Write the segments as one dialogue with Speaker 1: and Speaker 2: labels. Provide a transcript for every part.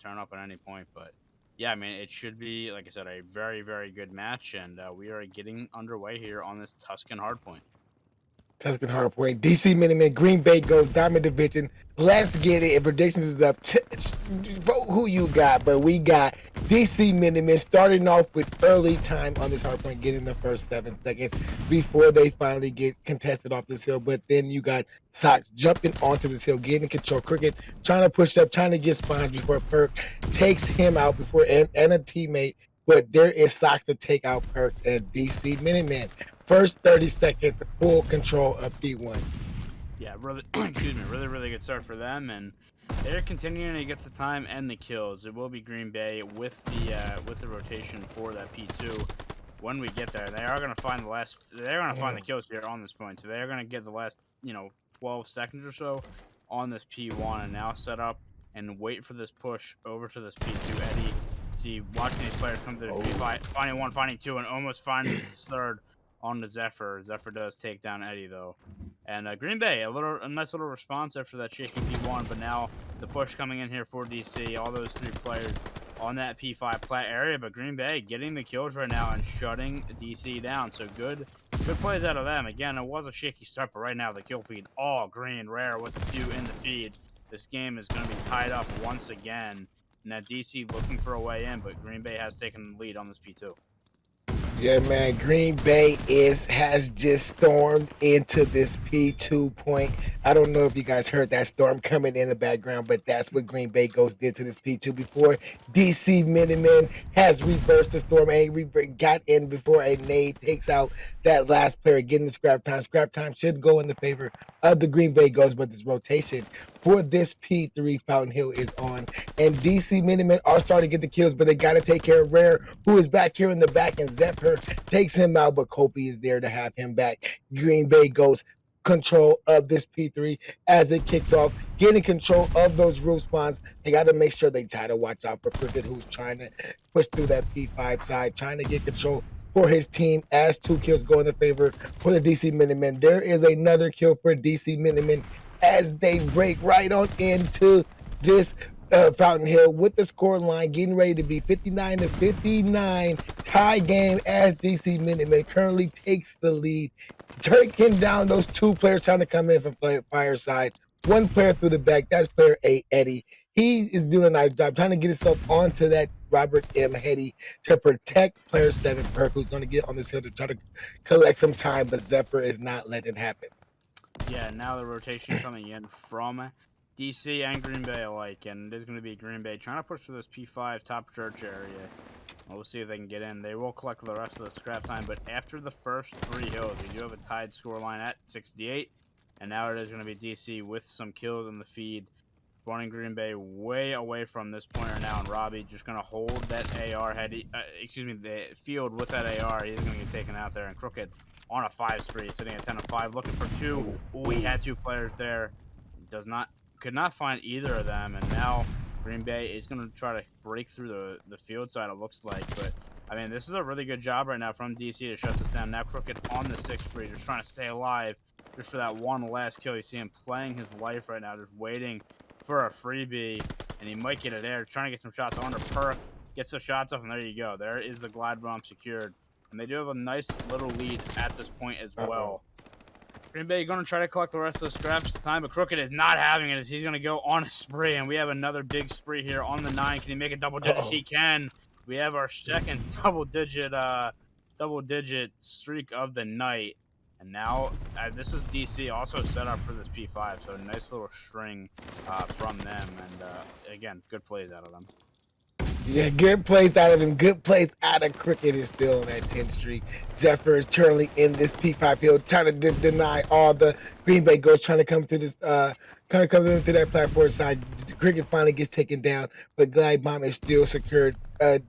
Speaker 1: turn up at any point. But yeah, I mean, it should be, like I said, a very, very good match, and we are getting underway here on this Tuscan hardpoint.
Speaker 2: Tuscan Hardpoint. DC Minutemen. Green Bay goes Diamond Division. Let's get it. And predictions is up. Vote who you got. But we got DC Minutemen starting off with early time on this hardpoint, getting the first 7 seconds before they finally get contested off this hill. But then you got Sox jumping onto this hill, getting control. Cricket trying to push up, trying to get spawns before Perk takes him out before and a teammate. But there is Sox to take out Perks and DC Minutemen. First 30 seconds, full control of P1.
Speaker 1: Yeah, really, excuse me, really, really good start for them, and they're continuing to get the time and the kills. It will be Green Bay with the rotation for that P2. When we get there, they are going to find the last. They're going to find the kills here on this point, so they're going to get the last 12 seconds or so on this P1, and now set up and wait for this push over to this P2. Eddie, see, watching these players come to the P5, finding one, finding two, and almost finding the third on the Zephyr. Zephyr does take down Eddie though, and Green Bay a nice little response after that shaky P1. But now the push coming in here for DC, all those 3 players on that P5 plat area. But Green Bay getting the kills right now and shutting DC down. So good plays out of them. Again, it was a shaky start, but right now the kill feed all green, rare with a few in the feed. This game is going to be tied up once again. Now DC looking for a way in, but Green Bay has taken the lead on this P2.
Speaker 2: Yeah, man, Green Bay has just stormed into this P2 point. I don't know if you guys heard that storm coming in the background, but that's what Green Bay did to this P2 before DC Minutemen has reversed the storm and got in before a nade takes out that last player, getting the scrap time. Scrap time should go in the favor of the Green Bay Ghosts, but this rotation for this P3 Fountain Hill is on, and DC Minutemen are starting to get the kills, but they got to take care of Rare, who is back here in the back, and Zephyr takes him out, but Kopi is there to have him back. Green Bay goes control of this P3 as it kicks off, getting control of those roof spawns. They got to make sure they try to watch out for Cricket, who's trying to push through that P5 side, trying to get control for his team as 2 kills go in the favor for the DC Minutemen. There is another kill for DC Minutemen as they break right on into this Fountain Hill with the score line getting ready to be 59-59 tie game as DC Minutemen currently takes the lead, taking down those 2 players trying to come in from Fireside. 1 player through the back, that's player 8, Eddie. He is doing a nice job trying to get himself onto that Robert M. Hetty to protect player 7, Perk, who's going to get on this hill to try to collect some time, but Zephyr is not letting it happen.
Speaker 1: Yeah, now the rotation coming in from DC and Green Bay alike, and it is going to be Green Bay trying to push through this P5 top church area. We'll see if they can get in. They will collect the rest of the scrap time, but after the first 3 hills, we do have a tied scoreline at 68, and now it is going to be DC with some kills in the feed. Spawning Green Bay way away from this pointer now, and Robbie just going to hold that AR the field with that AR. He's going to get taken out there, and Crooked on a 5 spree, sitting at 10-5, looking for 2. Ooh, he had 2 players there. Could not find either of them, and now Green Bay is going to try to break through the field side, it looks like. But I mean, this is a really good job right now from DC to shut this down. Now Crooked on the 6 spree, just trying to stay alive just for that one last kill. You see him playing his life right now, just waiting for a freebie, and he might get it there, trying to get some shots under Perk, gets the shots off, and there you go. There is the glide bomb secured, and they do have a nice little lead at this point as well. Green Bay going to try to collect the rest of the scraps this time, but Crooked is not having it as he's going to go on a spree, and we have another big spree here on the 9. Can he make a double digits? He can. We have our second double digit streak of the night, and now this is DC also set up for this P5, so a nice little string from them, and again, good plays out of them.
Speaker 2: Yeah, good plays out of him. Good plays out of Cricket is still on that 10th streak. Zephyr is currently in this P5 field, trying to deny all the Green Bay Ghosts trying to come to this, come to that platform side. Cricket finally gets taken down, but glide bomb is still secured.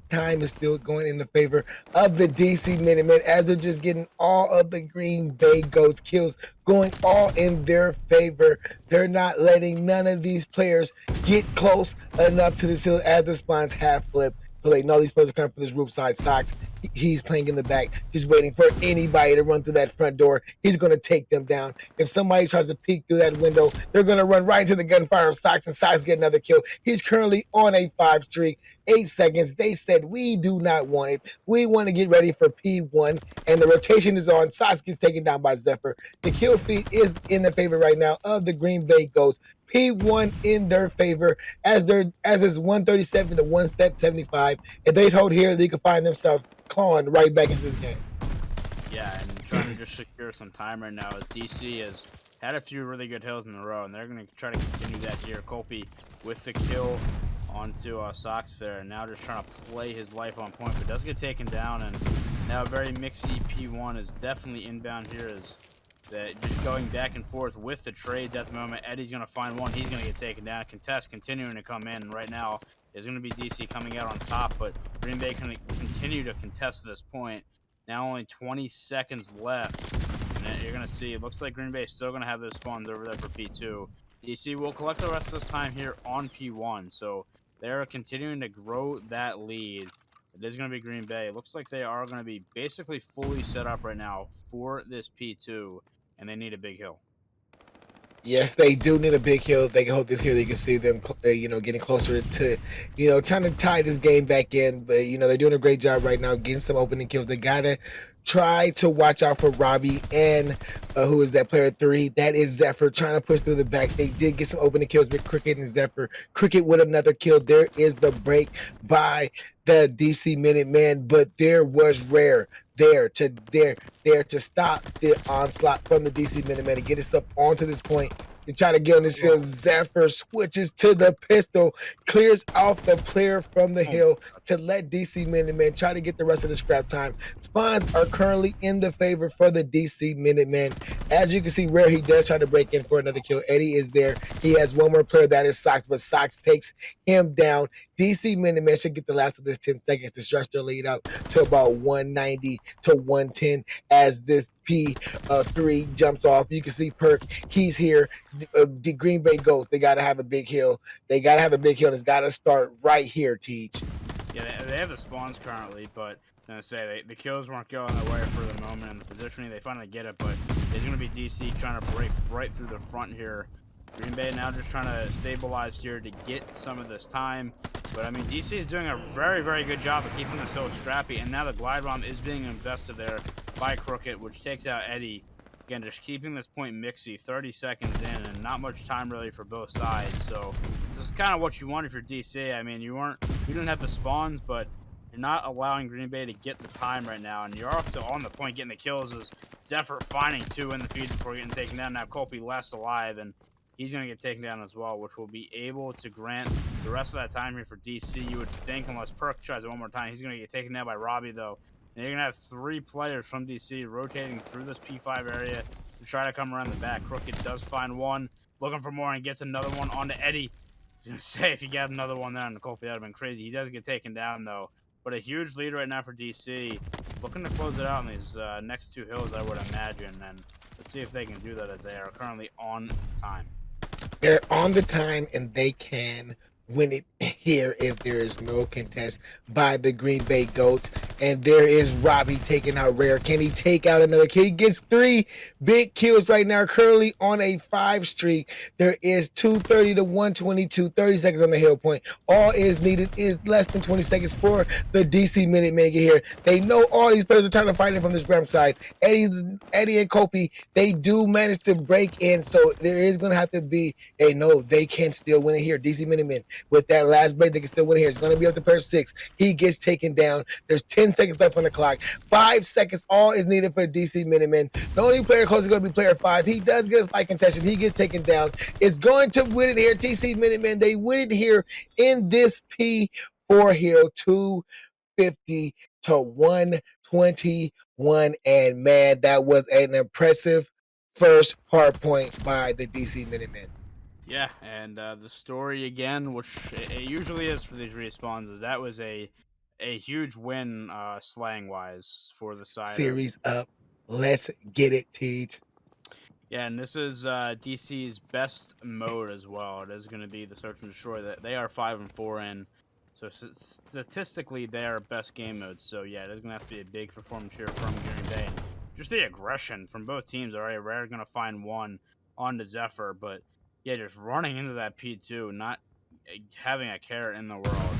Speaker 2: Time is still going in the favor of the DC Minutemen as they're just getting all of the Green Bay Ghost kills going all in their favor. They're not letting none of these players get close enough to this hill as the spawns half flip. So they know these players are coming from this roof side. Sox, he's playing in the back, just waiting for anybody to run through that front door. He's going to take them down. If somebody tries to peek through that window, they're going to run right into the gunfire of Sox, and Sox get another kill. He's currently on a 5 streak, 8 seconds. They said, we do not want it. We want to get ready for P1, and the rotation is on. Sox gets taken down by Zephyr. The kill feed is in the favor right now of the Green Bay Ghosts. P1 in their favor as it's 137 to 175. If they hold here, they can find themselves clawing right back into this game.
Speaker 1: Yeah, and trying to just secure some time right now as DC has had a few really good hills in a row, and they're going to try to continue that here. Colby with the kill onto Sox there, and now just trying to play his life on point, but does get taken down, and now very mixy P1 is definitely inbound here as that just going back and forth with the trades at the moment. Eddie's going to find one. He's going to get taken down. Contest continuing to come in. Right now is going to be DC coming out on top, but Green Bay can continue to contest this point. Now only 20 seconds left. And you're going to see, it looks like Green Bay is still going to have those spawns over there for P2. DC will collect the rest of this time here on P1. So they're continuing to grow that lead. It is going to be Green Bay. It looks like they are going to be basically fully set up right now for this P2. And they need a big hill.
Speaker 2: Yes, they do need a big hill. They can hold this here. They can see them, getting closer to, trying to tie this game back in. But, they're doing a great job right now, getting some opening kills. They got to try to watch out for Robbie and who is that player 3? That is Zephyr trying to push through the back. They did get some opening kills with Cricket and Zephyr. Cricket with another kill. There is the break by the DC Minutemen, but there was Rare there to stop the onslaught from the DC Minutemen and get itself onto this point to try to get on this hill. Zephyr switches to the pistol, clears off the player from the hill to let DC Minutemen try to get the rest of the scrap time. Spawns are currently in the favor for the DC Minutemen. As you can see, Rare, he does try to break in for another kill. Eddie is there. He has one more player, that is Sox, but Sox takes him down. DC Minutemen should get the last of this 10 seconds to stretch their lead up to about 190 to 110 as this P3 jumps off. You can see Perk, he's here. The Green Bay Ghosts, they got to have a big hill. They got to have a big hill. It's got to start right here, Teach.
Speaker 1: Yeah, they have the spawns currently, but I'm going to say the kills weren't going their way for the moment, and the positioning, they finally get it, but it's going to be DC trying to break right through the front here. Green Bay now just trying to stabilize here to get some of this time. But, I mean, DC is doing a very, very good job of keeping this hill scrappy, and now the glide bomb is being invested there by Crooked, which takes out Eddie. Again, just keeping this point mixy, 30 seconds in, and not much time really for both sides. So this is kind of what you want if you're DC. I mean, you didn't have the spawns, but you're not allowing Green Bay to get the time right now, and you're also on the point getting the kills. As Zephyr finding 2 in the feed before getting taken down. Now Colby last alive, and he's going to get taken down as well, which will be able to grant the rest of that time here for DC, you would think, unless Perk tries it one more time. He's going to get taken down by Robbie, though. And you're going to have 3 players from DC rotating through this P5 area to try to come around the back. Crooked does find one, looking for more, and gets another one onto Eddie. I was going to say, if he got another one there on the Colby, that would have been crazy. He does get taken down, though. But a huge lead right now for DC. Looking to close it out on these next 2 hills, I would imagine. And let's see if they can do that, as they are currently on time.
Speaker 2: They're on the time, and they can win it here if there is no contest by the Green Bay Goats. And there is Robbie taking out Rare. Can he take out another kill? He gets 3 big kills right now, currently on a 5 streak. There is 230 to 122, 30 seconds on the hill point. All is needed is less than 20 seconds for the DC Minutemen get here. They know all these players are trying to fight it from this ramp side. Eddie and Kopi, they do manage to break in, so there is going to have to be a no. They can still win it here. DC Minutemen with that last break, they can still win it here. It's going to be up to pair 6. He gets taken down. There's 10 seconds left on the clock. 5 seconds, all is needed for DC Minutemen. The only player close is going to be player 5. He does get a slight contestation. He gets taken down. It's going to win it here. DC Minutemen, they win it here in this P4 hill, 250 to 121. And man, that was an impressive first hard point by the DC Minutemen.
Speaker 1: Yeah, and the story again, which it usually is for these respawns, is that was a huge win slang wise for the side.
Speaker 2: Series up. Let's get it, Teach.
Speaker 1: Yeah, and this is DC's best mode as well. It is going to be the search and destroy that they are 5-4 in. So statistically, they are best game modes. So yeah, it is gonna have to be a big performance here from Green Bay. And just the aggression from both teams. All right, Rare gonna find one on the Zephyr, but yeah, just running into that P2, not having a care in the world.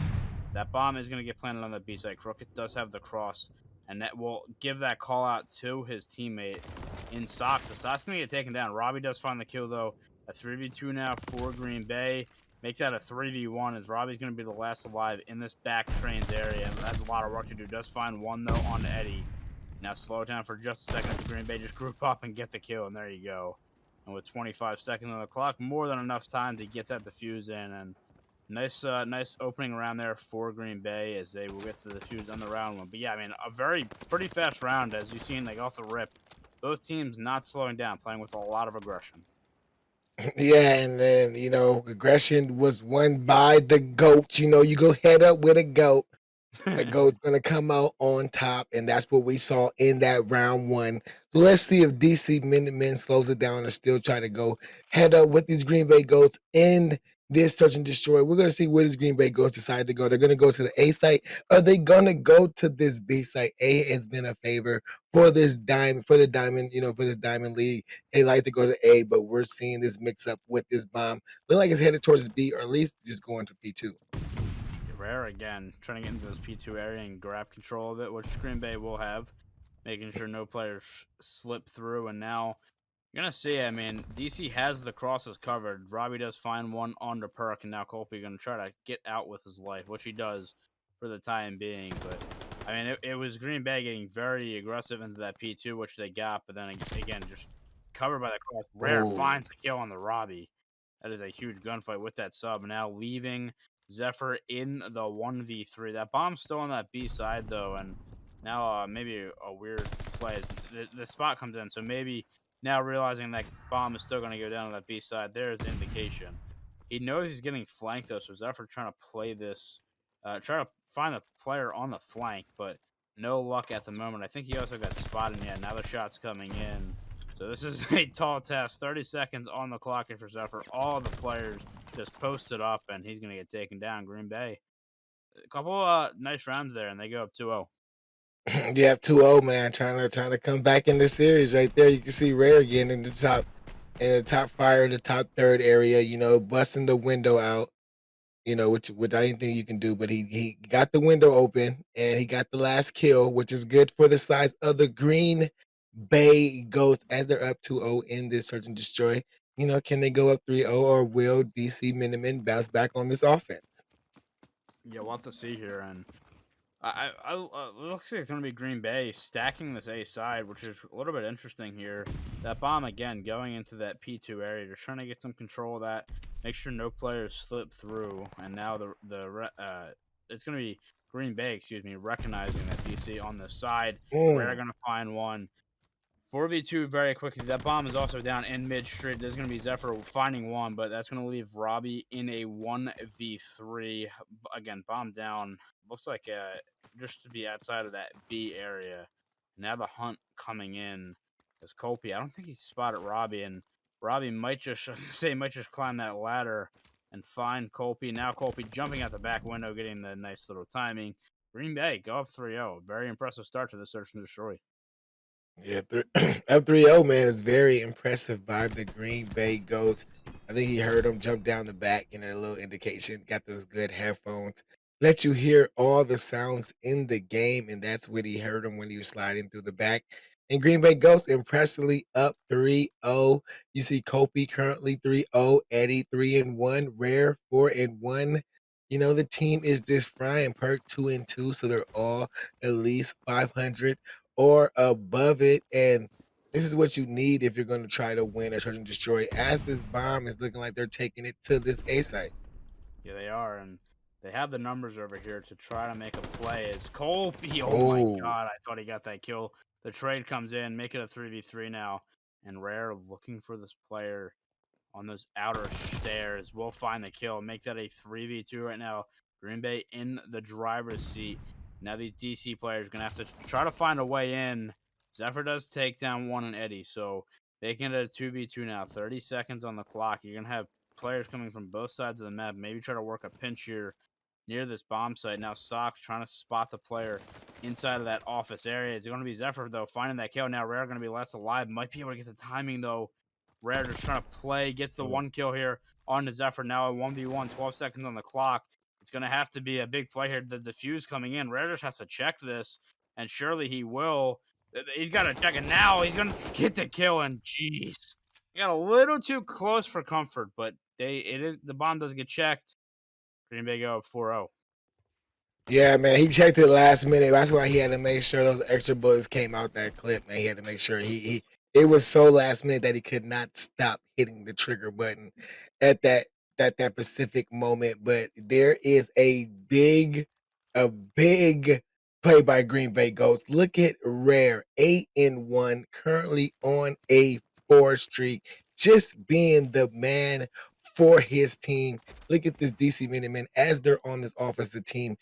Speaker 1: That bomb is gonna get planted on the B side. Crooked does have the cross, and that will give that call out to his teammate in Socks. The Socks gonna get taken down. Robbie does find the kill though. A 3v2 now for Green Bay. Makes that a 3v1 as Robbie's going to be the last alive in this back trains area. And that's a lot of work to do. Does find one, though, on Eddie. Now slow it down for just a second. The Green Bay just group up and get the kill, and there you go. And with 25 seconds on the clock, more than enough time to get that defuse in. And nice opening round there for Green Bay as they will get the defuse on the round one. But yeah, I mean, pretty fast round as you've seen, like off the rip. Both teams not slowing down, playing with a lot of aggression.
Speaker 2: Yeah, and then aggression was won by the goat. You go head up with a goat. The goat's gonna come out on top, and that's what we saw in that round one. So let's see if DC Minutemen slows it down or still try to go head up with these Green Bay goats in this search and destroy. We're gonna see where these Green Bay goats decide to go. They're gonna go to the A site. Are they gonna go to this B site? A has been a favor for this diamond, for the diamond, for this diamond league. They like to go to A, but we're seeing this mix up with this bomb. Look like it's headed towards B, or at least just going to P2.
Speaker 1: Rare again, trying to get into this P2 area and grab control of it, which Green Bay will have, making sure no players slip through. And now you're going to see, I mean, DC has the crosses covered. Robbie does find one on the perk, and now Colby going to try to get out with his life, which he does for the time being. But, I mean, it was Green Bay getting very aggressive into that P2, which they got, but then again, just covered by the cross. Rare finds the kill on the Robbie. That is a huge gunfight with that sub. Now leaving Zephyr in the 1v3. That bomb's still on that B side, though, and now maybe a weird play. The spot comes in, so maybe now realizing that bomb is still going to go down on that B side, there's the indication. He knows he's getting flanked, though, so Zephyr trying to play this, try to find the player on the flank, but no luck at the moment. I think he also got spotted. Yeah, now the shot's coming in. So this is a tall task. 30 seconds on the clock for Zephyr. All the players just posted up, and he's going to get taken down. Green Bay. A couple nice rounds there, and they go up 2-0.
Speaker 2: Yeah, 2-0, man. Trying to come back in the series right there. You can see Rare again in the top fire in the top third area, busting the window out, which I didn't think you can do, but he got the window open and he got the last kill, which is good for the size of the Green Bay Ghosts as they're up 2-0 in this search and destroy. Can they go up 3-0 or will DC Minutemen bounce back on this offense?
Speaker 1: Yeah, we'll have to see here. And it looks like it's going to be Green Bay stacking this A side, which is a little bit interesting here. That bomb, again, going into that P2 area. They're trying to get some control of that, make sure no players slip through. And now it's going to be Green Bay, recognizing that DC on the side. We're going to find one. 4v2 very quickly. That bomb is also down in mid-street. There's going to be Zephyr finding one, but that's going to leave Robbie in a 1v3. Again, bomb down. Looks like just to be outside of that B area. Now the hunt coming in is Colby. I don't think he's spotted Robbie, and Robbie might just climb that ladder and find Colby. Now Colby jumping out the back window, getting the nice little timing. Green Bay go up 3-0. Very impressive start to the search and destroy.
Speaker 2: Yeah, up 3-0, man, is very impressive by the Green Bay Goats. I think he heard him jump down the back, a little indication. Got those good headphones. Let you hear all the sounds in the game, and that's what he heard him when he was sliding through the back. And Green Bay Ghosts impressively up 3-0. You see Kopi currently 3-0, Eddie 3-1, Rare 4-1. The team is just frying. Perk 2-2, so they're all at least 500 or above it. And this is what you need if you're going to try to win or try to destroy. As this bomb is looking like they're taking it to this A site.
Speaker 1: Yeah, they are, and they have the numbers over here to try to make a play. As Colby, oh my
Speaker 2: Oh,
Speaker 1: god, I thought he got that kill. The trade comes in, make it a 3v3 now, and Rare looking for this player on those outer stairs. We'll find the kill, make that a 3v2 right now. Green Bay in the driver's seat. Now these DC players are going to have to try to find a way in. Zephyr does take down one and Eddie, so they can get a 2v2 now. 30 seconds on the clock. You're going to have players coming from both sides of the map. Maybe try to work a pinch here near this bomb site. Now Sox trying to spot the player inside of that office area. It's going to be Zephyr, though, finding that kill. Now Rare going to be less alive. Might be able to get the timing, though. Rare just trying to play. Gets the one kill here on the Zephyr. Now a 1v1, 12 seconds on the clock. It's going to have to be a big play here. The defuse coming in. Rare just has to check this, and surely he will. He's got to check it now. He's going to get the kill, and jeez. He got a little too close for comfort, but the bomb does get checked. Green Bay go up 4-0.
Speaker 2: Yeah, man, he checked it last minute. That's why he had to make sure those extra bullets came out that clip, man. He had to make sure he it was so last minute that he could not stop hitting the trigger button at that specific moment. But there is a big play by Green Bay Ghost. Look at Rare, 8-1, currently on a 4 streak, just being the man for his team. Look at this DC Minutemen as they're on this offensive team,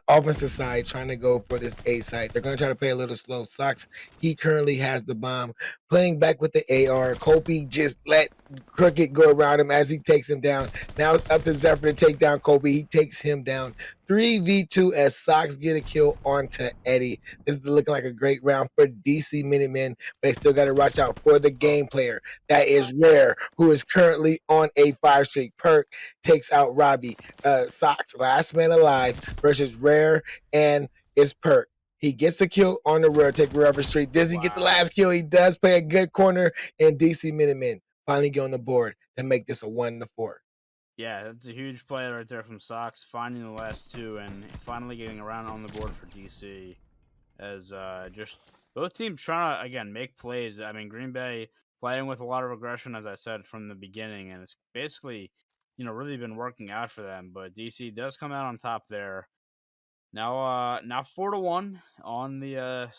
Speaker 2: offensive side, trying to go for this A side. They're going to try to play a little slow. Sox, he currently has the bomb, playing back with the AR. Kobe just let Crooked go around him as he takes him down. Now it's up to Zephyr to take down Kobe. He takes him down. 3v2 as Sox get a kill onto Eddie. This is looking like a great round for DC Minutemen, but they still got to watch out for the game player. That is Rare, who is currently on a 5 streak. Perk takes out Robbie. Sox, last man alive, versus Rare, and it's Perk. He gets a kill on the Rare, take Rare streak. Does he get the last kill? He does. Play a good corner, and DC Minutemen finally get on the board to make this a 1-4.
Speaker 1: Yeah, that's a huge play right there from Sox, finding the last two and finally getting around on the board for DC. As just both teams trying to, again, make plays. I mean, Green Bay playing with a lot of aggression, as I said from the beginning, and it's basically, really been working out for them. But DC does come out on top there. Now 4-1 on the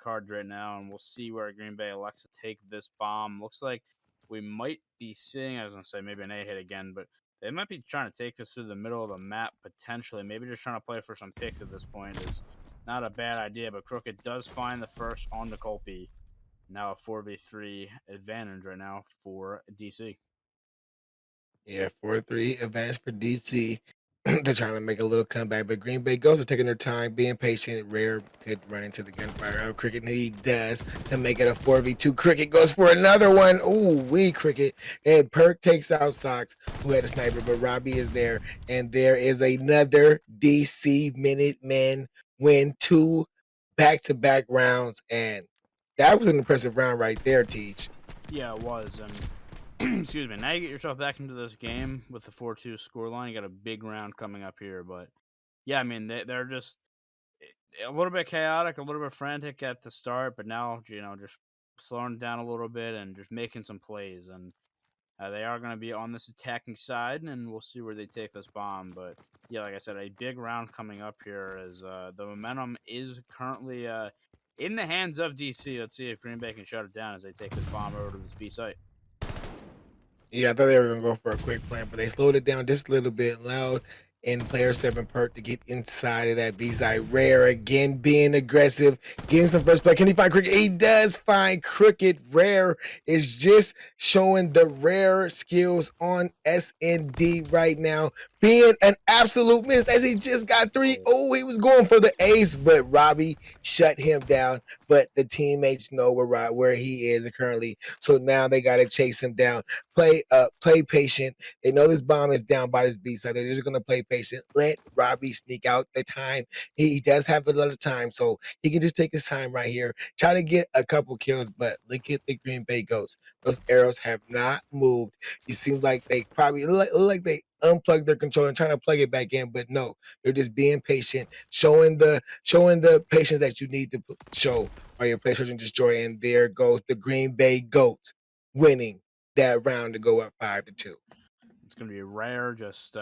Speaker 1: cards right now, and we'll see where Green Bay elects to take this bomb. Looks like we might be seeing, I was gonna say maybe an A hit again, but they might be trying to take this through the middle of the map potentially. Maybe just trying to play for some picks at this point is not a bad idea. But Crooked does find the first on the Colby. Now a 4v3 advantage right now for DC.
Speaker 2: Yeah, 4-3 advance for DC. They're trying to make a little comeback, but Green Bay Ghosts are taking their time, being patient. Rare could run into the gunfire of Cricket, and he does to make it a 4v2. Cricket goes for another one. Ooh, Cricket. And Perk takes out Sox, who had a sniper, but Robbie is there. And there is another DC Minutemen win, 2 back-to-back rounds. And that was an impressive round right there, Teach.
Speaker 1: Yeah, it was. And excuse me. Now you get yourself back into this game with the 4-2 scoreline. You got a big round coming up here, but yeah, I mean they're just a little bit chaotic, a little bit frantic at the start, but now just slowing down a little bit and just making some plays. And they are going to be on this attacking side, and we'll see where they take this bomb. But yeah, like I said, a big round coming up here as the momentum is currently in the hands of DC. Let's see if Green Bay can shut it down as they take this bomb over to this B site.
Speaker 2: Yeah, I thought they were gonna go for a quick plan, but they slowed it down just a little bit. Loud and player 7 Perk to get inside of that B side. Rare again being aggressive, getting some first play. Can he find Cricket? He does find Cricket. Rare is just showing the rare skills on SND right now, being an absolute menace as he just got 3. Oh, he was going for the ace, but Robbie shut him down. But the teammates know where he is currently, so now they got to chase him down. Play patient. They know this bomb is down by this B, so they're just gonna play patient. Let Robbie sneak out the time. He does have a lot of time, so he can just take his time right here. Try to get a couple kills, but look at the Green Bay Ghosts. Those arrows have not moved. It seems like they probably look like they unplugged their controller and trying to plug it back in, but no, they're just being patient, showing the patience that you need to show while you're playing Search and Destroy. And there goes the Green Bay Goats winning that round to go up 5-2.
Speaker 1: It's going to be rare, just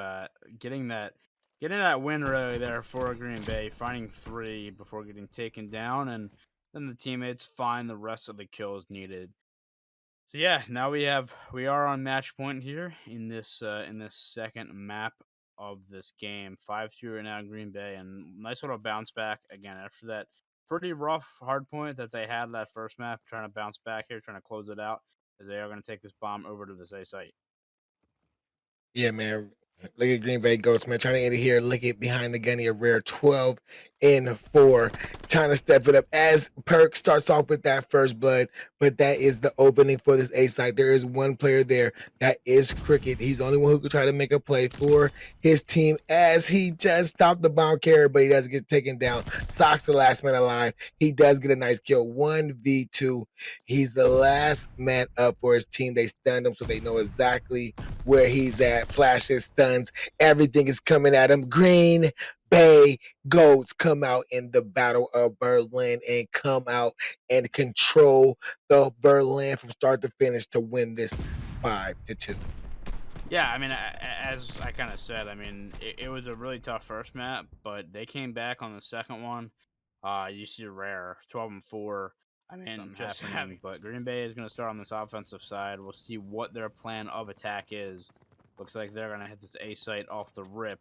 Speaker 1: getting that win really there for Green Bay, finding 3 before getting taken down, and then the teammates find the rest of the kills needed. So yeah, now we are on match point here in this second map of this game. 5-2 right now Green Bay, and nice little bounce back again after that pretty rough hard point that they had that first map. Trying to bounce back here, trying to close it out as they are going to take this bomb over to this A site.
Speaker 2: Yeah, man. Look at Green Bay Ghosts, man. Trying to end it here. Look at behind the gunny, a rare 12-4. Trying to step it up as Perk starts off with that first blood, but that is the opening for this A side. There is one player there. That is Cricket. He's the only one who could try to make a play for his team as he just stopped the bomb carrier, but he doesn't get taken down. Sock's the last man alive. He does get a nice kill. 1v2. He's the last man up for his team. They stunned him, so they know exactly where he's at. Flashes, stuns, everything is coming at him. Green Bay Goats come out in the Battle of Berlin and come out and control the Berlin from start to finish to win this 5-2.
Speaker 1: Yeah, I mean, as I kind of said, I mean, it was a really tough first map, but they came back on the second one. You see rare 12-4. I mean,
Speaker 3: Something
Speaker 1: just
Speaker 3: happening.
Speaker 1: happening. But Green Bay is going to start on this offensive side. We'll see what their plan of attack is. Looks like they're going to hit this A site off the rip.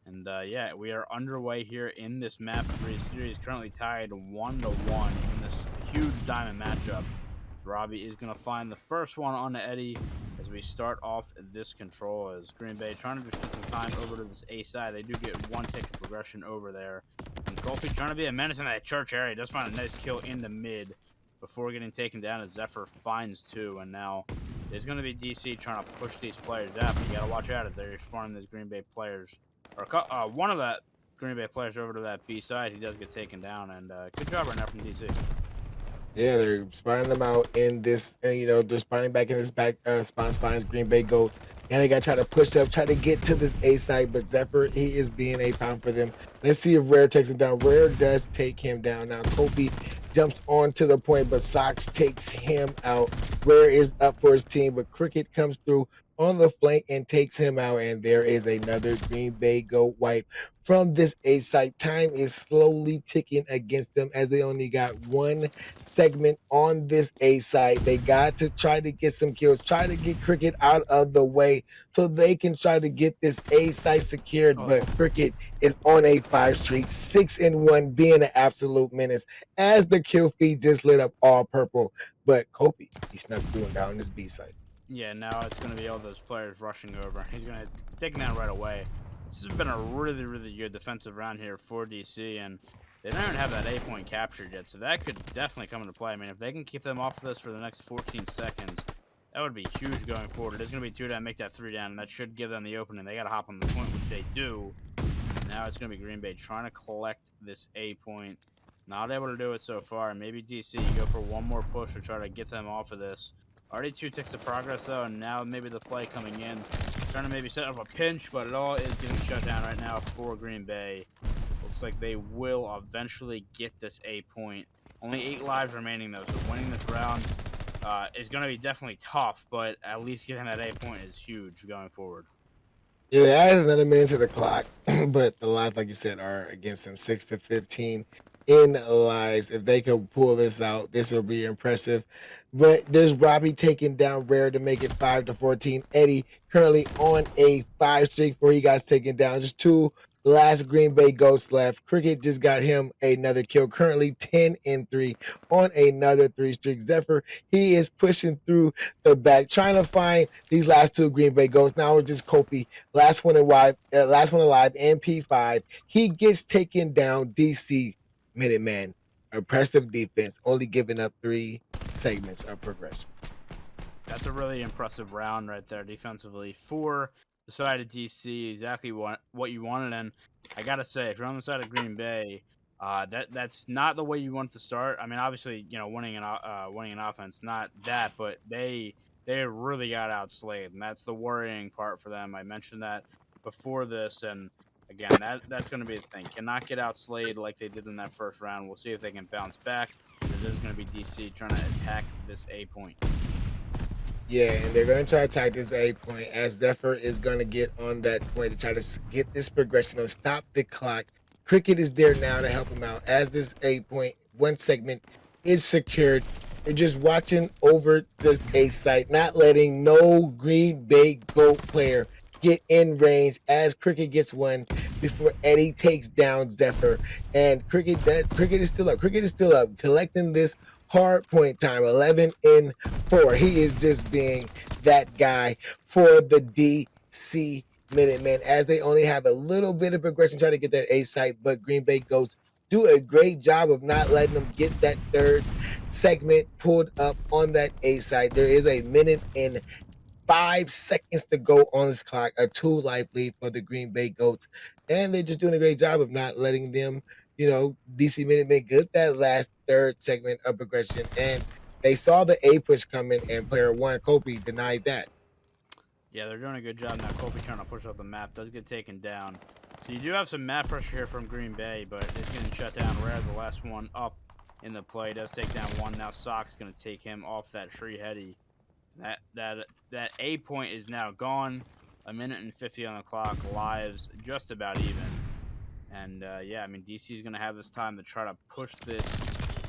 Speaker 1: And yeah, we are underway here in this map 3 series, currently tied 1-1 in this huge diamond matchup. Robbie is going to find the first one on Eddie as we start off this control, as Green Bay trying to just get some time over to this A side. They do get one tick of progression over there. And Kofi trying to be a menace in that church area. Does find a nice kill in the mid before getting taken down as Zephyr finds 2. And now there's going to be DC trying to push these players out, but you got to watch out if they're spawning these Green Bay players. Or one of that Green Bay players over to that B side. He does get taken down, and good job right now from DC.
Speaker 2: Yeah, they're spawning them out in this, they're spawning back in this back spawn finds Green Bay Goats. And they got to try to push up, try to get to this A side, but Zephyr, he is being a pound for them. Let's see if Rare takes him down. Rare does take him down. Now, Kobe jumps onto the point, but Sox takes him out. Rare is up for his team, but Cricket comes through on the flank and takes him out, and there is another Green Bay Goat wipe from this A site. Time is slowly ticking against them as they only got one segment on this A site. They got to try to get some kills, try to get Cricket out of the way so they can try to get this A site secured. But Cricket is on a 5 streak, 6-1, being an absolute menace as the kill feed just lit up all purple. But Kobe, he snuck through and down this B site.
Speaker 1: Yeah, now it's going to be all those players rushing over. He's going to take him down right away. This has been a really, really good defensive round here for DC, and they don't even have that A point captured yet, so that could definitely come into play. I mean, if they can keep them off of this for the next 14 seconds, that would be huge going forward. It is going to be 2 down, make that 3 down, and that should give them the opening. They got to hop on the point, which they do. Now it's going to be Green Bay trying to collect this A point. Not able to do it so far. Maybe DC go for one more push to try to get them off of this. Already 2 ticks of progress, though, and now maybe the play coming in. Trying to maybe set up a pinch, but it all is getting shut down right now for Green Bay. Looks like they will eventually get this A point. Only 8 lives remaining, though, so winning this round is going to be definitely tough, but at least getting that A point is huge going forward.
Speaker 2: Yeah, they added another minute to the clock, but the lives, like you said, are against them, 6-15 in lives. If they could pull this out, this will be impressive. But there's Robbie taking down Rare to make it 5-14. Eddie currently on a 5 streak before he got taken down. Just 2 last Green Bay Ghosts left. Cricket just got him another kill. Currently 10-3 on another 3 streak. Zephyr, he is pushing through the back, trying to find these last 2 Green Bay Ghosts. Now it's just Kopi, last one alive, and P5. He gets taken down. DC Minutemen, impressive defense, only giving up 3 segments of progression.
Speaker 1: That's a really impressive round right there defensively for the side of DC. Exactly what you wanted, and I gotta say, if you're on the side of Green Bay, that's not the way you want to start. I mean, obviously, winning an offense, not that, but they really got outslayed, and that's the worrying part for them. I mentioned that before this, and again, that's going to be the thing. Cannot get outslayed like they did in that first round. We'll see if they can bounce back. It is going to be DC trying to attack this A point.
Speaker 2: Yeah, and they're going to try to attack this A point as Zephyr is going to get on that point to try to get this progression or stop the clock. Cricket is there now to help him out as this A point, 1 segment is secured. They're just watching over this A site, not letting no Green Bay Goat player get in range as Cricket gets 1 before Eddie takes down Zephyr. And Cricket is still up. Cricket is still up, collecting this hard point time, 11-4. He is just being that guy for the DC Minutemen, as they only have a little bit of progression trying to get that A site, but Green Bay Goats do a great job of not letting them get that third segment pulled up on that A site. There is a minute and 5 seconds to go on this clock, a 2 life lead for the Green Bay Goats. And they're just doing a great job of not letting them, DC Minutemen get that last third segment of progression. And they saw the A push coming, and player one, Kobe, denied that.
Speaker 1: Yeah, they're doing a good job now. Kobe trying to push up the map. Does get taken down. So you do have some map pressure here from Green Bay, but it's getting shut down. Rare, the last one up in the play, does take down one. Now Sock's going to take him off that tree heady. That A point is now gone. A minute and 50 on the clock. Lives just about even. And yeah, I mean, DC is going to have this time to try to push this,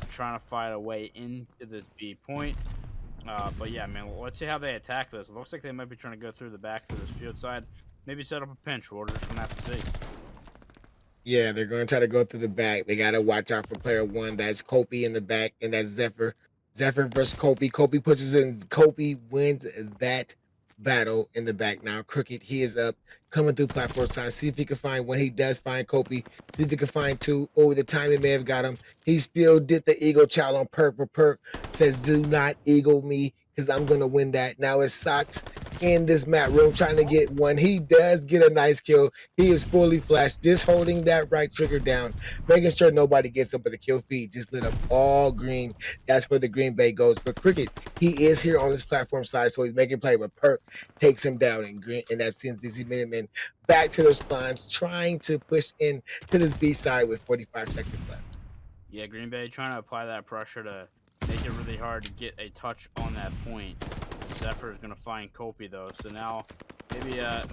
Speaker 1: trying to fight a way into this B point. But yeah, I mean, let's see how they attack this. It looks like they might be trying to go through the back to this field side. Maybe set up a pinch. We're just going to have to see.
Speaker 2: Yeah, they're going to try to go through the back. They got to watch out for player one. That's Kobe in the back, and that's Zephyr. Zephyr versus Kobe. Kobe pushes in. Kobe wins that battle in the back. Now, Crooked, he is up, coming through platform side. See if he can find one. He does find Kobe. See if he can find two. Oh, the timing may have got him. He still did the eagle chow on Perk, but Perk says, do not eagle me because I'm going to win that. Now it's Socks in this map room trying to get one. He does get a nice kill. He is fully flashed, just holding that right trigger down, making sure nobody gets him, but the kill feed just lit up all green. That's where the Green Bay goes. But Cricket, he is here on this platform side, so he's making play, but Perk takes him down, and that sends DC Minutemen back to their spawns, trying to push in to this B side with 45 seconds left.
Speaker 1: Yeah, Green Bay trying to apply that pressure to make it really hard to get a touch on that point. Zephyr is going to find Kopi, though. So now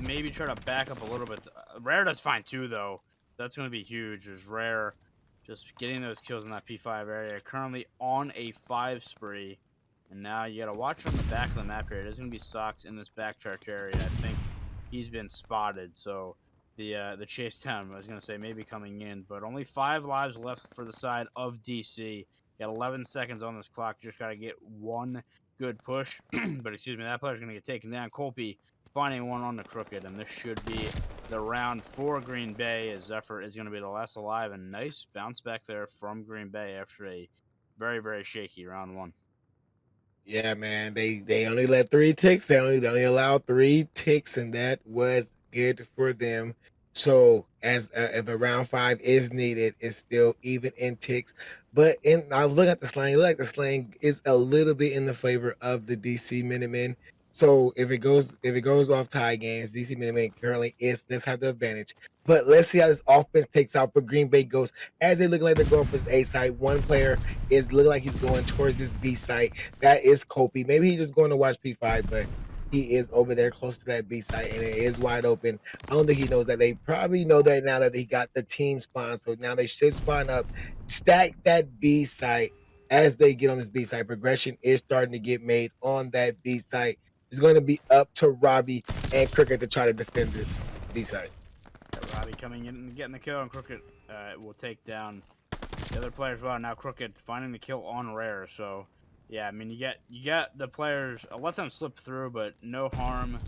Speaker 1: maybe try to back up a little bit. Rare does find two, though. That's going to be huge. There's Rare just getting those kills in that P5 area. Currently on a 5 spree. And now you got to watch on the back of the map here. There's going to be Socks in this back church area. I think he's been spotted. So the chase down, I was going to say, maybe coming in. But only 5 lives left for the side of DC. Got 11 seconds on this clock. Just got to get one good push. But excuse me, that player's going to get taken down. Colby finding one on the Crooked. And this should be the round for Green Bay, as Zephyr is going to be the last alive. And nice bounce back there from Green Bay after a very, very shaky round one.
Speaker 2: Yeah, man. They only let 3 ticks. They only allowed 3 ticks, and that was good for them. So as if a round 5 is needed, it's still even in ticks. But I was looking at the slang. Like the slang is a little bit in the favor of the DC Minutemen. So if it goes off tie games, DC Minutemen currently let's have the advantage. But let's see how this offense takes out for Green Bay Ghosts as they look like they're going for this A site. One player is looking like he's going towards this B site. That is Kopi. Maybe he's just going to watch P5, but he is over there close to that B site and it is wide open. I don't think he knows that. They probably know that now that he got the team spawn. So now they should spawn up, stack that B site as they get on this B site. Progression is starting to get made on that B site. It's going to be up to Robbie and Cricket to try to defend this B site.
Speaker 1: Robbie coming in and getting the kill, and Crooked will take down the other players. Well, now Crooked finding the kill on Rare. So, yeah, I mean, you get the players. Let them slip through, but no harm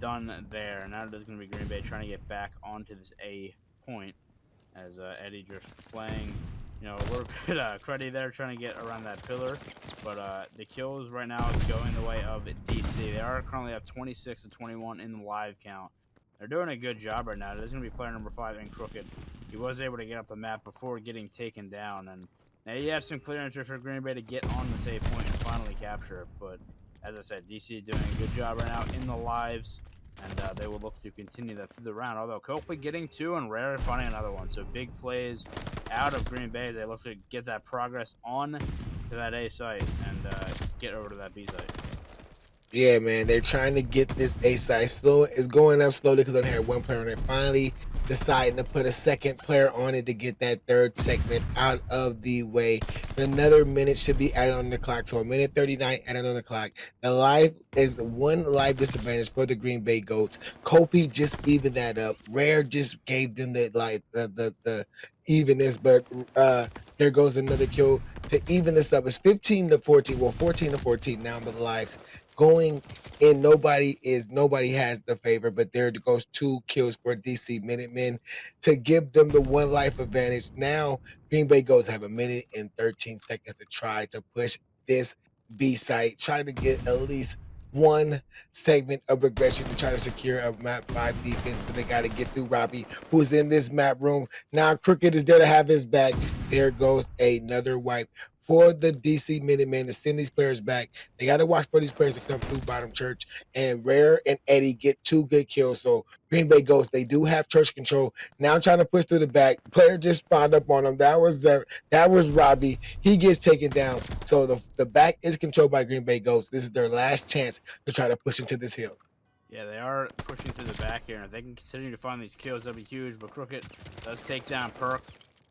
Speaker 1: done there. Now it is going to be Green Bay trying to get back onto this A point as Eddie just playing, a little bit cruddy there, trying to get around that pillar. But the kills right now is going the way of DC. They are currently up 26 to 21 in the live count. They're doing a good job right now. There's going to be player number 5 in Crooked. He was able to get up the map before getting taken down. And now you have some clearance for Green Bay to get on the save point and finally capture it. But as I said, DC doing a good job right now in the lives. And they will look to continue that through the round. Although Copley getting 2 and Rare finding another one. So big plays out of Green Bay. They look to get that progress on to that A site and get over to that B site.
Speaker 2: Yeah, man, they're trying to get this A side slow. It's going up slowly because they only had 1 player on it. Finally deciding to put a second player on it to get that third segment out of the way. Another minute should be added on the clock. So a minute 39 added on the clock. The live is 1 live disadvantage for the Green Bay Goats. Kopi just evened that up. Rare just gave them the evenness, but there goes another kill to even this up. It's 15 to 14. Well, 14 to 14 now in the lives. going in. Nobody has the favor, but there goes 2 kills for DC Minutemen to give them the 1 life advantage. Now Green Bay goes have a minute and 13 seconds to try to push this B site, try to get at least 1 segment of regression to try to secure a map 5 defense, but they got to get through Robbie, who's in this map room. Now Crooked is there to have his back. There goes another wipe for the DC Minutemen to send these players back. They got to watch for these players to come through Bottom Church, and Rare and Eddie get 2 good kills. So Green Bay Ghosts, they do have church control. Now trying to push through the back. Player just spawned up on him. That was Robbie. He gets taken down. So the back is controlled by Green Bay Ghosts. This is their last chance to try to push into this hill.
Speaker 1: Yeah, they are pushing to the back here, and if they can continue to find these kills, that'll be huge. But Crooked does take down Perk.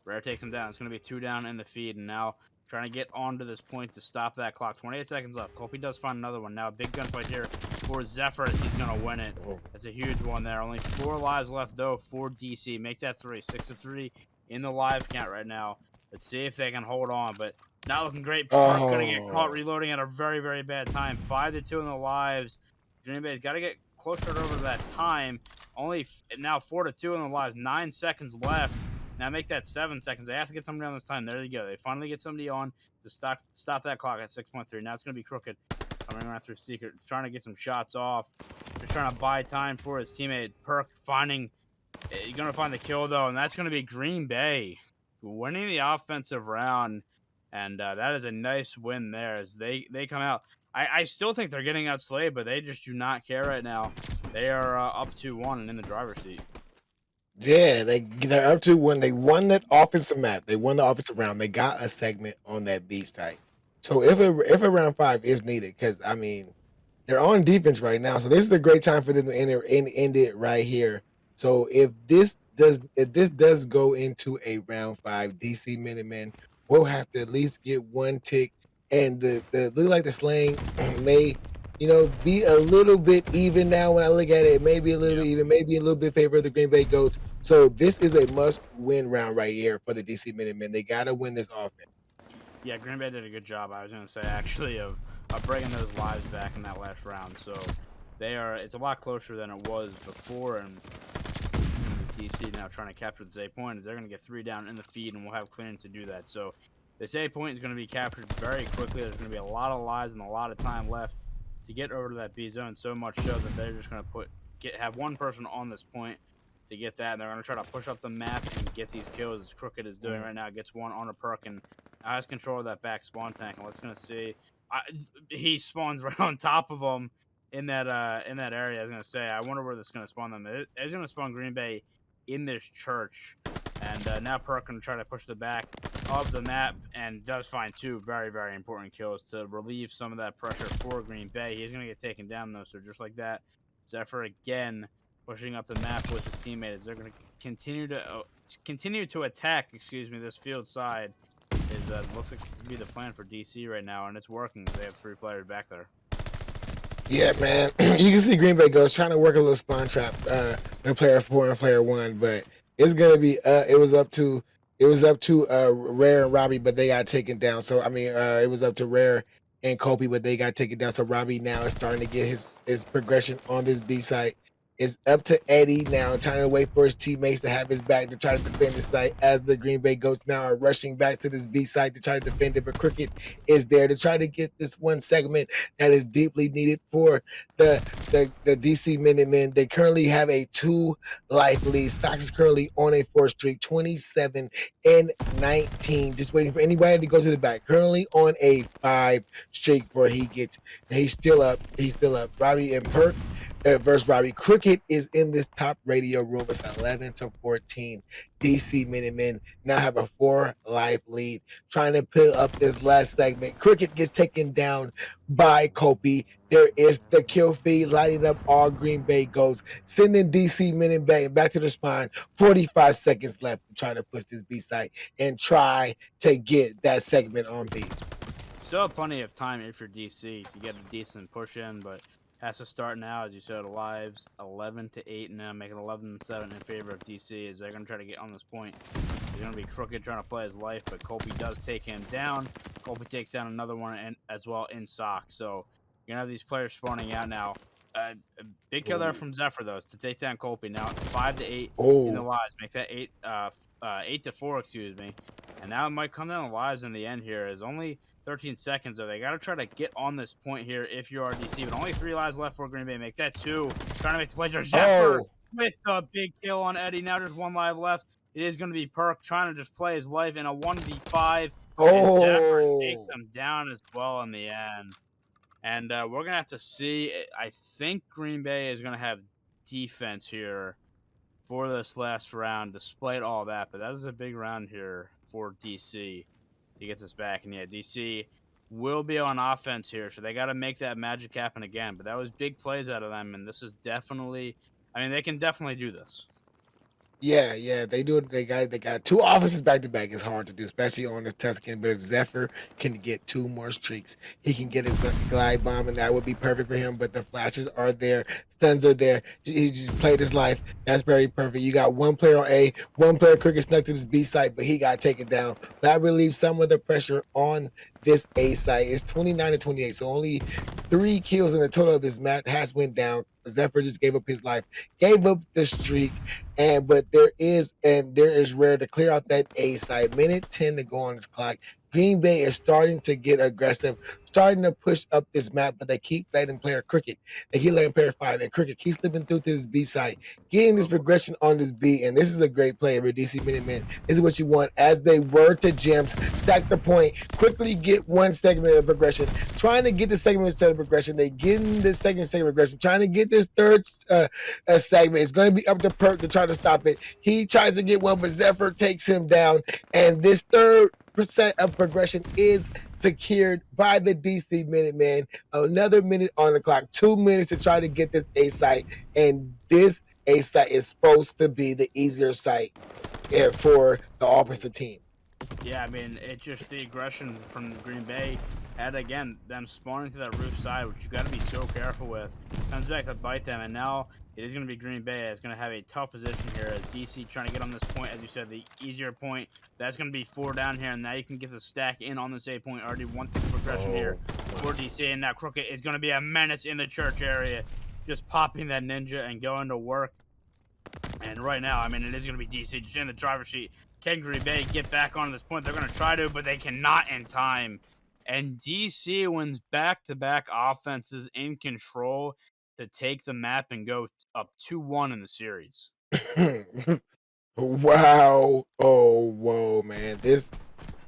Speaker 1: Rare takes him down. It's going to be 2 down in the feed, and now trying to get onto this point to stop that clock. 28 seconds left. Kopi does find another one. Now a big gunfight here for Zephyr. He's going to win it. That's a huge one there. Only 4 lives left, though, for DC. Make that 3. 6-3 in the live count right now. Let's see if they can hold on, but not looking great. Perk going to get caught reloading at a very, very bad time. 5-2 in the lives. Green Bay's got to get closer over to that time. Only now 4-2 in the lives. 9 seconds left. Now make that 7 seconds. They have to get somebody on this time. There you go. They finally get somebody on to stop that clock at 6.3. Now it's going to be Crooked coming around through Secret, trying to get some shots off. Just trying to buy time for his teammate. Perk finding, he's going to find the kill, though, and that's going to be Green Bay winning the offensive round. And that is a nice win there as they come out. I still think they're getting outslayed, but they just do not care right now. They are up 2-1 and in the driver's seat.
Speaker 2: Yeah, they're up to when they won that offensive map. They won the offensive round. They got a segment on that beast type. So if a round 5 is needed, because I mean they're on defense right now, so this is a great time for them to end it right here. So if this does go into a round 5, DC Minutemen will have to at least get 1 tick, and the look like the slaying may be a little bit even now. When I look at it, maybe a little bit even, maybe a little bit favor of the Green Bay Goats. So this is a must-win round right here for the DC Minutemen. They got to win this offense.
Speaker 1: Yeah, Green Bay did a good job, I was going to say, actually, of bringing those lives back in that last round. So it's a lot closer than it was before, and the DC now trying to capture this A point. They're going to get 3 down in the feed, and we'll have clearance to do that. So this A point is going to be captured very quickly. There's going to be a lot of lives and a lot of time left to get over to that B zone, so much so that they're just going to have 1 person on this point to get that, and they're going to try to push up the map and get these kills as Crooked is doing right now. Gets 1 on a Perk and has control of that back spawn tank. And let's going to see, he spawns right on top of him in that area. I was going to say, I wonder where this is going to spawn them. It's going to spawn Green Bay in this church, and now Perk going to try to push the back of the map and does find 2 very, very important kills to relieve some of that pressure for Green Bay. He's going to get taken down, though, so just like that, Zephyr again pushing up the map with his teammates. They're going to continue to attack, this field side. Looks like to be the plan for DC right now, and it's working. They have 3 players back there.
Speaker 2: Yeah, man. You can see Green Bay goes trying to work a little spawn trap with player 4 and player 1, but it's gonna be it was up to Rare and Robbie, but they got taken down. So I mean it was up to Rare and Kopi, but they got taken down. So Robbie now is starting to get his progression on this B site. It's up to Eddie now, trying to wait for his teammates to have his back to try to defend the site, as the Green Bay Goats now are rushing back to this B site to try to defend it. But Crooked is there to try to get this 1 segment that is deeply needed for the DC Minutemen. They currently have a 2 life lead. Sox is currently on a 4 streak, 27 and 19. Just waiting for anybody to go to the back. Currently on a 5 streak before he's still up. Robbie and Perk versus Robbie. Crooked is in this top radio room. It's 11-14. DC Minutemen now have a 4 life lead, trying to pick up this last segment. Crooked gets taken down by Kopi. There is the kill feed lighting up all Green Bay goes, sending DC Minutemen back to the spawn. 45 seconds left to try to push this B site and try to get that segment on B.
Speaker 1: Still have plenty of time if you're DC to get a decent push in, but has to start now, as you said. Lives 11-8 now, making 11-7 in favor of DC as they're going to try to get on this point. He's going to be Crooked trying to play his life, but Kopi does take him down. Kopi takes down another one as well in Sock. So You're gonna have these players spawning out now. A big kill there from Zephyr though to take down Colby. Now it's 5-8 in the lives, makes that 8-4, excuse me. And now it might come down to lives in the end here. Is only 13 seconds though. They got to try to get on this point here if you are DC, but only 3 lives left for Green Bay. Make that 2. Trying to make the pleasure. Zephyr with the big kill on Eddie. Now just 1 live left. It is going to be Perk trying to just play his life in a 1v5. And Zephyr takes them down as well in the end. And we're going to have to see. I think Green Bay is going to have defense here for this last round, despite all that. But that is a big round here for DC to get this back. And yeah, DC will be on offense here, so they got to make that magic happen again. But that was big plays out of them, and this is definitely, I mean, they can definitely do this.
Speaker 2: Yeah, they do it. They got 2 offenses back to back. It's hard to do, especially on the Tuscan. But if Zephyr can get 2 more streaks, he can get his glide bomb, and that would be perfect for him. But the flashes are there, stuns are there. He just played his life. That's very perfect. You got 1 player on A, 1 player Cricket snuck to this B site, but he got taken down. That relieves some of the pressure on this A site. It's 29-28, so only 3 kills in the total of this match has went down. Zephyr just gave up his life, gave up the streak, but there is rare to clear out that A side. Minute 10 to go on this clock. Green Bay is starting to get aggressive, starting to push up this map, but they keep letting player Cricket. They keep letting player 5, and Cricket keeps slipping through to this B side, getting this progression on this B, and this is a great play for DC Minutemen. This is what you want as they were to gems, stack the point, quickly get 1 segment of progression, trying to get the segment of progression. They get in the second segment of progression, trying to get this third segment. It's going to be up to Perk to try to stop it. He tries to get 1, but Zephyr takes him down, and this third percent of progression is secured by the DC Minutemen. Another minute on the clock, 2 minutes to try to get this A site, and this A site is supposed to be the easier site for the offensive team.
Speaker 1: Yeah, I mean, it just the aggression from Green Bay had, again, them spawning to that roof side, which you got to be so careful with. Comes back to bite them, and now it is going to be Green Bay. It's going to have a tough position here as DC trying to get on this point, as you said, the easier point. That's going to be 4 down here, and now you can get the stack in on this A point. Already 1 progression here for DC, and now Crooked is going to be a menace in the church area, just popping that ninja and going to work. And right now, I mean, it is going to be DC just in the driver's seat. Can Green Bay get back on this point? They're going to try to, but they cannot in time. And DC wins back-to-back offenses in control to take the map and go up 2-1 in the series.
Speaker 2: Wow. Oh, whoa, man. This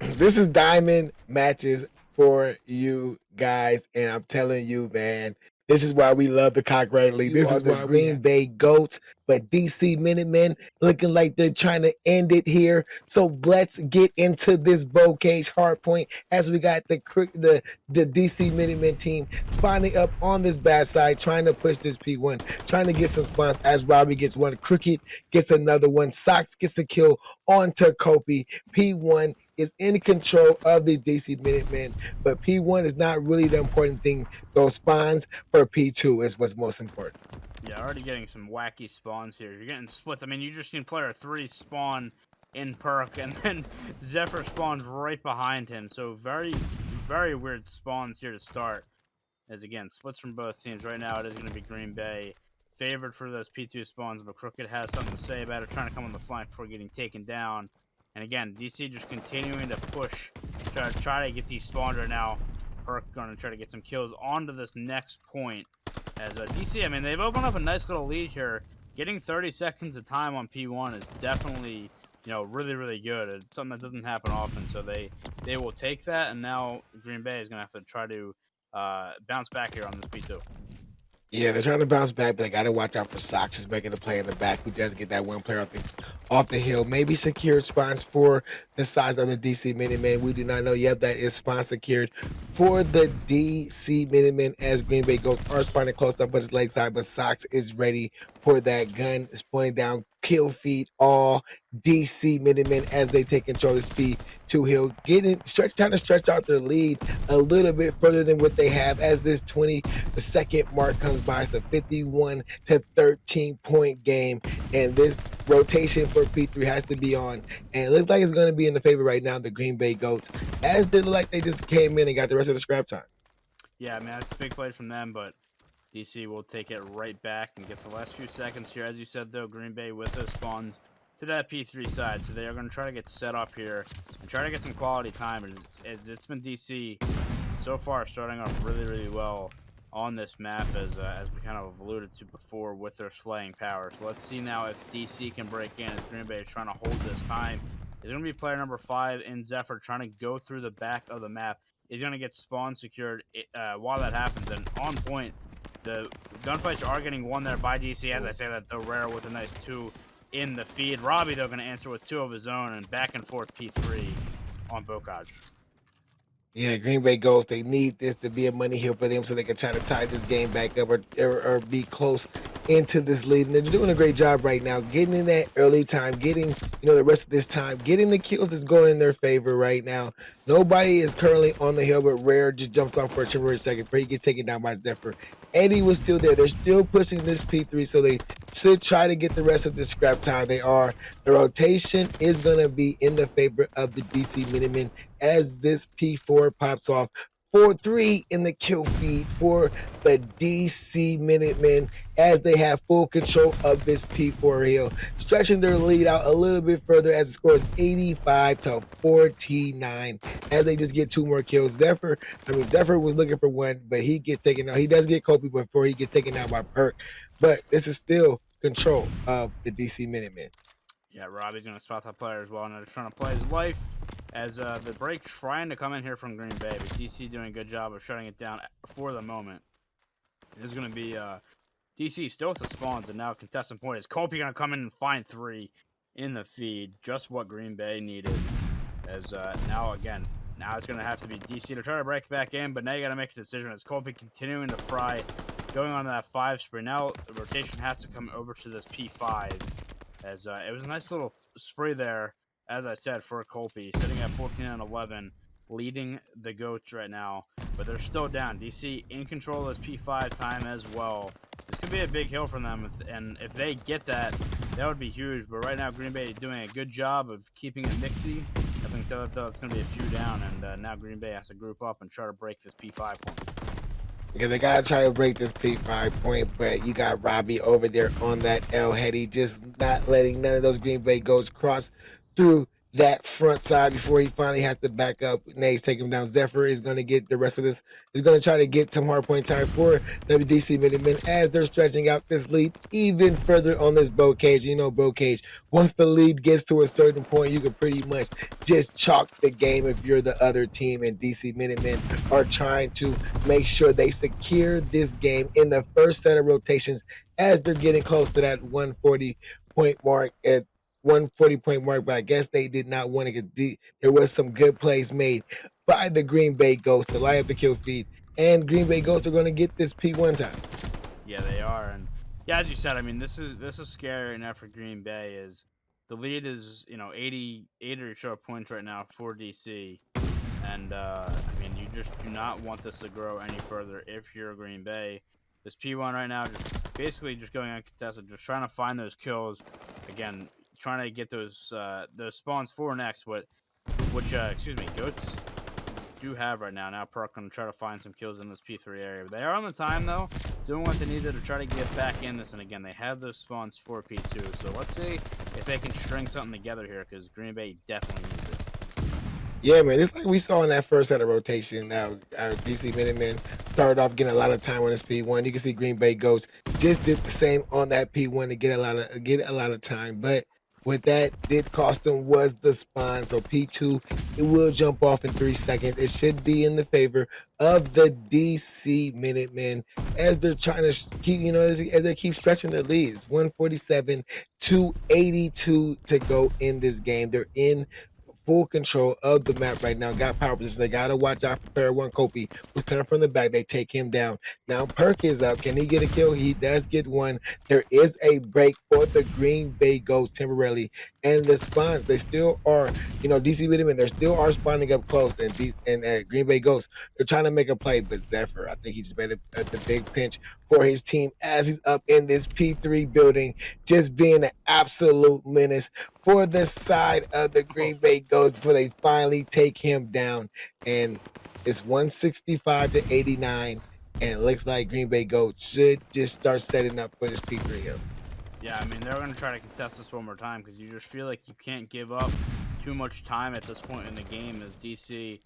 Speaker 2: is diamond matches for you guys. And I'm telling you, man, this is why we love the Cockroach League. This is the Green Bay Goats, but DC Minutemen looking like they're trying to end it here. So let's get into this bow cage hard point as we got the DC Minutemen team spawning up on this bad side, trying to push this P1, trying to get some spawns as Robbie gets 1, Crooked gets another 1, Sox gets a kill onto Kopi. P1 is in control of the DC Minutemen, but P1 is not really the important thing. Those spawns for P2 is what's most important.
Speaker 1: Yeah, already getting some wacky spawns here. You're getting splits. I mean, you just seen player 3 spawn in Perk, and then Zephyr spawns right behind him. So very, very weird spawns here to start. As again, splits from both teams. Right now, it is going to be Green Bay favored for those P2 spawns, but Crooked has something to say about it, trying to come on the flank before getting taken down. And again, DC just continuing to push, try to get these spawns right now. Perk going to try to get some kills onto this next point. As DC, I mean, they've opened up a nice little lead here. Getting 30 seconds of time on P1 is definitely, you know, really, really good. It's something that doesn't happen often, so they will take that. And now Green Bay is going to have to try to bounce back here on this P2.
Speaker 2: Yeah, they're trying to bounce back, but they got to watch out for Sox, who's making a play in the back, who does get that 1 player off the hill. Maybe secured spawns for the size of the DC Minutemen. We do not know yet. That is spawn secured for the DC Minutemen as Green Bay goes are spawning close up on his leg side, but Sox is ready for that gun. It's pointing down, kill feed all DC Minutemen as they take control of speed to hill, trying to stretch out their lead a little bit further than what they have as this 20-second mark comes by. It's a 51 to 13 point game, and this rotation for P3 has to be on, and it looks like it's going to be in the favor right now, the Green Bay Goats, as they look like they just came in and got the rest of the scrap time.
Speaker 1: Yeah, I mean, that's big plays from them, but DC will take it right back and get the last few seconds here. As you said, though, Green Bay with those spawns to that P3 side. So they are going to try to get set up here and try to get some quality time. As it's been DC so far starting off really, really well on this map, as we kind of alluded to before with their slaying power. So let's see now if DC can break in as Green Bay is trying to hold this time. It's going to be player number 5 in Zephyr trying to go through the back of the map. He's going to get spawn secured while that happens. And on point, the gunfights are getting won there by DC. As I say that, though, Rare with a nice 2 in the feed. Robbie, though, going to answer with 2 of his own and back and forth P3 on Bocage.
Speaker 2: Yeah, Green Bay Ghosts, they need this to be a money hill for them so they can try to tie this game back up or be close into this lead. And they're doing a great job right now, getting in that early time, getting, the rest of this time, getting the kills that's going in their favor right now. Nobody is currently on the hill, but Rare just jumped off for a temporary second, but he gets taken down by Zephyr. Eddie was still there. They're still pushing this P3, so they should try to get the rest of this scrap time. They are. The rotation is going to be in the favor of the DC Minutemen as this P4 pops off. 4-3 in the kill feed for the DC Minutemen as they have full control of this P4 hill, stretching their lead out a little bit further as the score is 85-49 as they just get 2 more kills. Zephyr was looking for 1, but he gets taken out. He does get Kobe before he gets taken out by Perk, but this is still control of the DC Minutemen.
Speaker 1: Yeah, Robbie's going to spot that player as well, and they're trying to play his life as the break trying to come in here from Green Bay, but DC doing a good job of shutting it down for the moment. This is going to be DC still with the spawns, and now contestant point is Kobe going to come in and find 3 in the feed, just what Green Bay needed. As now it's going to have to be DC to try to break back in, but now you got to make a decision as Kobe continuing to fry, going on to that 5 spree. Now the rotation has to come over to this P5. As it was a nice little spree there, as I said, for Colby, sitting at 14-11, leading the Goats right now. But they're still down. DC in control of this P5 time as well. This could be a big hill for them, and if they get that, that would be huge. But right now, Green Bay is doing a good job of keeping it mixy. Having said that, though, it's going to be a few down, and now Green Bay has to group up and try to break this P5 point.
Speaker 2: Yeah, they gotta try to break this P5 point, but you got Robbie over there on that L heady, just not letting none of those Green Bay Ghosts cross through that front side before he finally has to back up. Nays take him down. Zephyr is going to get the rest of this. He's going to try to get some hard point time for WDC Minutemen as they're stretching out this lead even further on this Bocage. Bocage, once the lead gets to a certain point, you can pretty much just chalk the game if you're the other team, and DC Minutemen are trying to make sure they secure this game in the first set of rotations as they're getting close to that 140 point mark at 140 point mark, but I guess they did not want to get deep. There was some good plays made by the Green Bay Ghosts to lie up the kill feed, and Green Bay Ghosts are going to get this P1 time.
Speaker 1: Yeah, they are, and yeah, as you said, I mean, this is scary right now for Green Bay. Is the lead is 80 or so points right now for DC, and I mean, you just do not want this to grow any further if you're Green Bay. This P1 right now, just basically just going uncontested, just trying to find those kills. Again, trying to get those spawns for next, which Goats do have right now. Now Perk going to try to find some kills in this P3 area. They are on the time, though, doing what they needed to try to get back in this. And again, they have those spawns for P2. So let's see if they can string something together here, because Green Bay definitely needs it.
Speaker 2: Yeah, man, it's like we saw in that first set of rotation. Now, DC Minutemen started off getting a lot of time on this P1. You can see Green Bay Ghosts just did the same on that P1 to get a lot of time, but what that did cost them was the spawn. So P2, it will jump off in 3 seconds. It should be in the favor of the DC Minutemen as they're trying to keep, as they keep stretching their leads. 147-82 to go in this game. They're in full control of the map right now. Got power position. They gotta watch out for Player 1 Kopi, who's coming from the back. They take him down. Now Perk is up. Can he get a kill? He does get one. There is a break for the Green Bay Ghosts temporarily. And the spawns, they still are, DC Minutemen, they still are spawning up close. And Green Bay Ghosts, they're trying to make a play. But Zephyr, I think he just made the big pinch for his team as he's up in this P3 building, just being an absolute menace for the side of the Green Bay goes before they finally take him down. And it's 165-89. And it looks like Green Bay Goats should just start setting up for this P3 hill.
Speaker 1: Yeah, I mean, they're going to try to contest this one more time because you just feel like you can't give up too much time at this point in the game as DC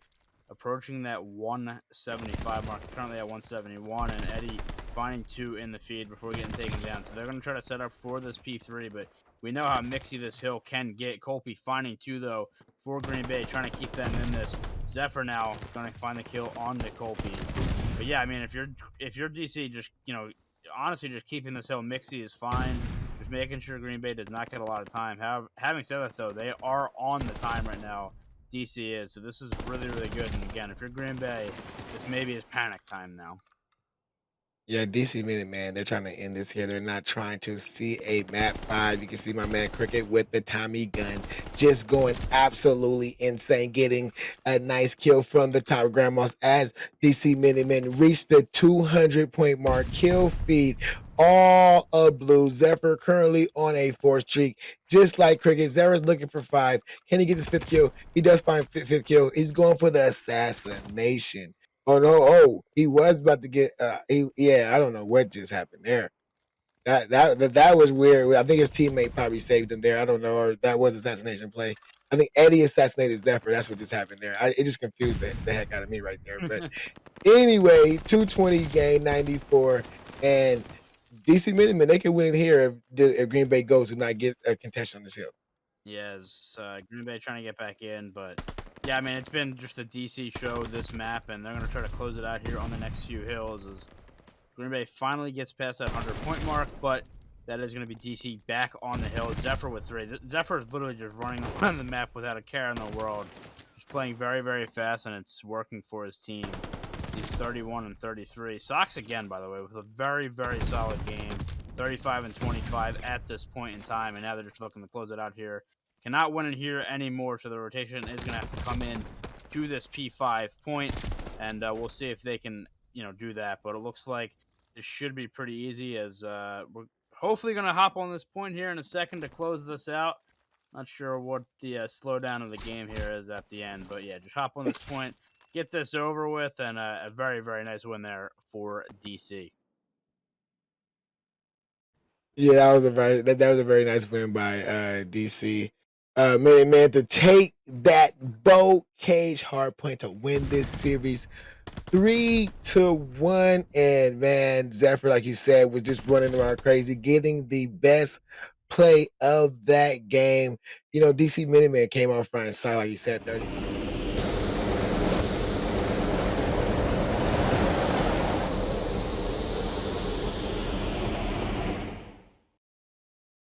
Speaker 1: approaching that 175 mark, currently at 171, and Eddie finding 2 in the feed before getting taken down. So they're going to try to set up for this P3, but we know how mixy this hill can get. Colby finding 2, though, for Green Bay, trying to keep them in this. Zephyr now going to find the kill on the Colby. But yeah, I mean, if you're DC, just, honestly, just keeping this hill mixy is fine. Just making sure Green Bay does not get a lot of time. Having said that, though, they are on the time right now. DC is, so this is really, really good. And again, if you're Green Bay, this maybe is panic time now.
Speaker 2: Yeah, DC Minutemen, they're trying to end this here. They're not trying to see a map 5. You can see my man Cricket with the Tommy gun just going absolutely insane, getting a nice kill from the top grandmas as DC Minutemen reach the 200-point mark. Kill feed all of blue. Zephyr currently on a 4th streak, just like Cricket. Zephyr's looking for 5. Can he get his 5th kill? He does find 5th kill. He's going for the assassination. Oh no! Oh, he was about to get. Yeah, I don't know what just happened there. That was weird. I think his teammate probably saved him there. I don't know, or that was assassination play. I think Eddie assassinated Zephyr. That's what just happened there. It just confused the heck out of me right there. But anyway, 220 game 94, and DC Minutemen, they can win it here if Green Bay goes to not get a contestant on this hill.
Speaker 1: Yes, Green Bay trying to get back in, but yeah, I mean, it's been just a DC show, this map, and they're going to try to close it out here on the next few hills as Green Bay finally gets past that 100-point mark, but that is going to be DC back on the hill. Zephyr with 3. Zephyr is literally just running around the map without a care in the world. Just playing very, very fast, and it's working for his team. He's 31 and 33. Sox again, by the way, with a very, very solid game. 35 and 25 at this point in time, and now they're just looking to close it out here. Cannot win it here anymore, so the rotation is going to have to come in to this P5 point, and we'll see if they can, do that. But it looks like this should be pretty easy as we're hopefully going to hop on this point here in a second to close this out. Not sure what the slowdown of the game here is at the end, but yeah, just hop on this point, get this over with, and a very, very nice win there for DC.
Speaker 2: Yeah, that was a very nice win by DC. Man, to take that bold cage hard point to win this series 3-1. And man, Zephyr, like you said, was just running around crazy, getting the best play of that game. DC Minutemen came out front and saw, like you said, 30.